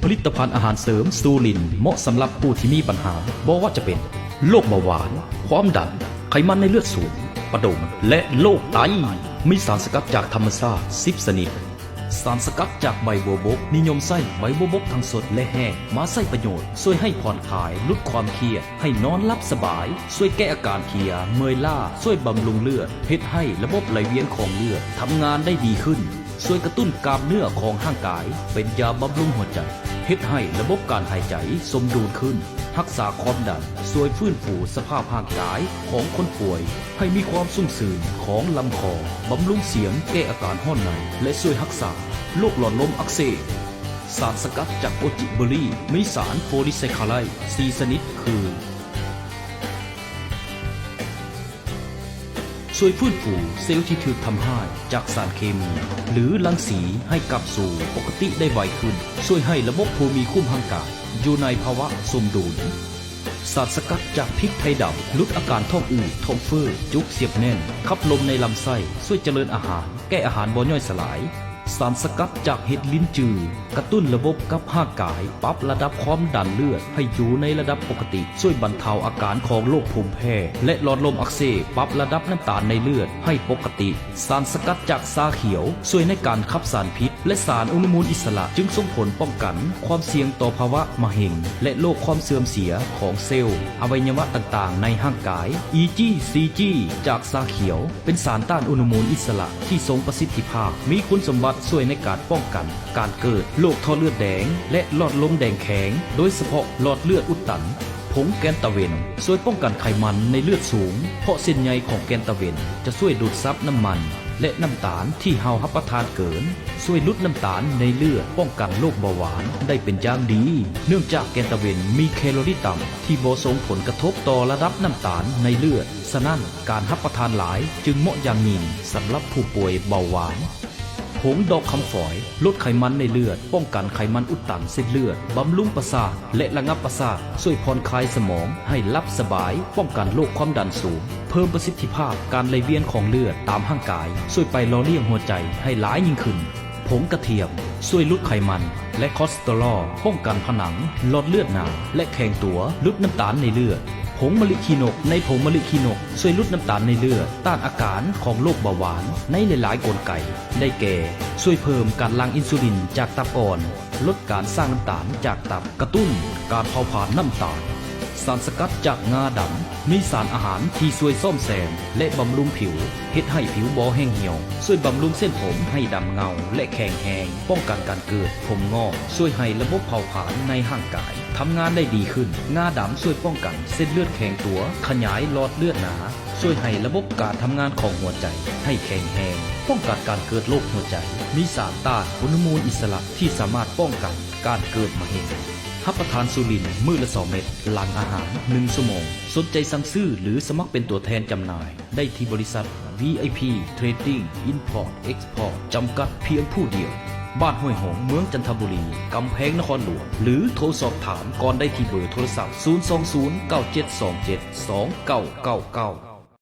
ผลิตภัณฑ์อาหารเสริมซูลินเหมาะสำหรับผู้ที่มีปัญหาบ่ว่าจะเป็นโรคเบาหวานความดันไขมันในเลือดสูงประดมและโรคไตมีสารสกัดจากธรรมชาติ10ชนิดสารสกัดจากใบบัวบกนิยมใส่ใบบัวบกทั้งสดและแห้งมาใส่ประโยชน์ช่วยให้ผ่อนคลายลดความเครียดให้นอนหลับสบายช่วยแก้อาการเพลียเมื่อยล้าช่วยบำรุงเลือดเฮ็ดให้ระบบไหลเวียนของเลือดทำงานได้ดีขึ้นช่วยกระตุ้นกล้ามเนื้อของร่างกายเป็นยาบำรุงหัวใจเฮ็ดให้ระบบการหายใจสมดุลขึ้นรักษาความดันช่วยฟื้นฟูสภาพร่างกายของคนป่วยให้มีความสุ่มสื่นของลำคอบำรุงเสียงแก้อาการห้อนในและช่วยรักษาโรคหลอดลมอักเสบสารสกัดจากโอจิเบอรี่มีสารโพลีไซคลาไรด์4ชนิดคือช่วยฟื้นฟูเซลล์ที่ถูกทำลายจากสารเคมีหรือรังสีให้กลับสู่ปกติได้ไวขึ้นช่วยให้ระบบภูมิคุ้มร่างกายอยู่ในภาวะสมดุลสารสกัดจากพริกไทยดำลดอาการท้องอืดท้องเฟ้อจุกเสียบแน่นขับลมในลำไส้ช่วยเจริญอาหารแก้อาหารบ่ย่อยสลายสารสกัดจากเห็ดลิ้นจือกระตุ้นระบบกับร่างกายปรับระดับความดันเลือดให้อยู่ในระดับปกติช่วยบรรเทาอาการของโรคภูมิแพ้และหลอดลมอักเสบปรับระดับน้ำตาลในเลือดให้ปกติสารสกัดจากชาเขียวช่วยในการขับสารพิษและสารอนุมูลอิสระจึงส่งผลป้องกันความเสี่ยงต่อภาวะมะเร็งและโรคความเสื่อมเสียของเซลล์อวัยวะต่างๆในร่างกาย EG CG จากชาเขียวเป็นสารต้านอนุมูลอิสระที่ทรงประสิทธิภาพมีคุณสมบัติช่วยในการป้องกันการเกิดโรคท่อเลือดแดงและหลอดลมแดงแข็งโดยเฉพาะหลอดเลือดอุดตันผงแกนตะเวนช่วยป้องกันไขมันในเลือดสูงเพราะเส้นใยของแกนตะเวนจะช่วยดูดซับน้ำมันและน้ำตาลที่เฮารับประทานเกินช่วยลดน้ำตาลในเลือดป้องกันโรคเบาหวานได้เป็นอย่างดีเนื่องจากแกนตะเวนมีแคลอรี่ต่ำที่บ่ส่งผลกระทบต่อระดับน้ำตาลในเลือดฉะนั้นการรับประทานหลายจึงเหมาะอย่างยิ่งสำหรับผู้ป่วยเบาหวานผงดอกคำฝอยลดไขมันในเลือดป้องกันไขมันอุดตันเส้นเลือดบำรุงประสาทและระงับประสาทช่วยผ่อนคลายสมองให้หลับสบายป้องกันโรคความดันสูงเพิ่มประสิทธิภาพการไหลเวียนของเลือดตามร่างกายช่วยไปหล่อเลี้ยงหัวใจให้หลายยิ่งขึ้นผงกระเทียมช่วยลดไขมันและคอเลสเตอรอลป้องกันผนังหลอดเลือดหนาและแข็งตัวลดน้ำตาลในเลือดผงมะลิขีนกในผงมะลิขีนกช่วยลดน้ำตาลในเลือดต้านอาการของโรคเบาหวานในหลายๆกลไกได้แก่ช่วยเพิ่มการหลั่งอินซูลินจากตับอ่อนลดการสร้างน้ำตาลจากตับกระตุ้นการเผาผลาญน้ำตาลสารสกัดจากงาดำมีสารอาหารที่ช่วยซ่อมแซมและบำรุงผิวเฮ็ดให้ผิวบ่แห้งเหี่ยวช่วยบำรุงเส้นผมให้ดำเงาและแข็งแรงป้องกันการเกิดผมงอกช่วยให้ระบบเผาผลาญในร่างกายทำงานได้ดีขึ้นงาดำช่วยป้องกันเส้นเลือดแข็งตัวขยายหลอดเลือดหนาช่วยให้ระบบการทำงานของหัวใจให้แข็งแรงป้องกันการเกิดโรคหัวใจมีสารต้านอนุมูลอิสระที่สามารถป้องกันการเกิดมะเร็งรับประทานซูลินมื้อละ2 เม็ดหลังอาหาร1 ชั่วโมงสนใจสั่งซื้อหรือสมัครเป็นตัวแทนจำหน่ายได้ที่บริษัท VIP Trading Import Export จำกัดเพียงผู้เดียวบ้านห้วยหงส์เมืองจันทบุรีกำแพงนครหลวงหรือโทรสอบถามก่อนได้ที่เบอร์โทรศัพท์020 9727 2999